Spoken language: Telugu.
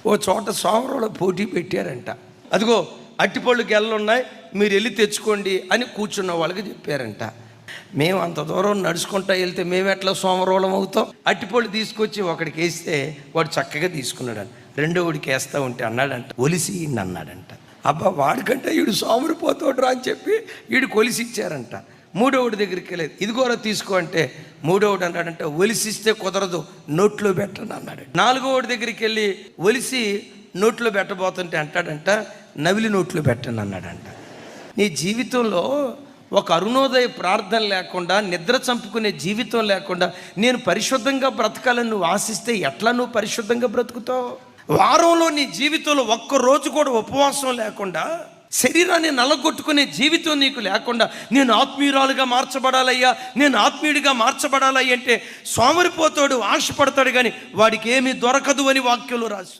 ఓ చోట సోమరంలో పోటీ పెట్టారంట. అదిగో అట్టిపళ్ళు గెల్లున్నాయి, మీరు వెళ్ళి తెచ్చుకోండి అని కూర్చున్న వాళ్ళకి చెప్పారంట. మేము అంత దూరం నడుచుకుంటా వెళ్తే మేము ఎట్లా సోమరోళం అవుతాం? అట్టిపళ్ళు తీసుకొచ్చి ఒకడికి వేస్తే వాడు చక్కగా తీసుకున్నాడు. రెండో వాడికి వేస్తూ ఉంటే అన్నాడంట, ఒలిసి అన్నాడంట. అబ్బా, వాడికంటే వీడు సోమరిపోతాడు అని చెప్పి వీడు కొలిసి ఇచ్చారంట. మూడోవుడి దగ్గరికి వెళ్ళేది, ఇదిగోరా తీసుకో అంటే మూడోవుడు అన్నాడంట, ఒలిసిస్తే కుదరదు, నోట్లో పెట్టను అన్నాడు. నాలుగోవుడి దగ్గరికి వెళ్ళి ఒలిసి నోట్లో పెట్టబోతుంటే అంటాడంట, నవిలి నోట్లో పెట్టను అన్నాడంట. నీ జీవితంలో ఒక అరుణోదయ ప్రార్థన లేకుండా, నిద్ర చంపుకునే జీవితం లేకుండా నేను పరిశుద్ధంగా బ్రతకాలని నువ్వు ఆశిస్తే ఎట్లా నువ్వు పరిశుద్ధంగా బ్రతుకుతావు? వారంలో నీ జీవితంలో ఒక్కరోజు కూడా ఉపవాసం లేకుండా, శరీరాన్ని నలగొట్టుకునే జీవితం నీకు లేకుండా, నేను ఆత్మీయురాలుగా మార్చబడాలయ్యా, నేను ఆత్మీయుడిగా మార్చబడాలయ్య అంటే సోమరిపోతాడు, ఆశపడతాడు, కానీ వాడికి ఏమీ దొరకదు అని వాక్యంలో రాసి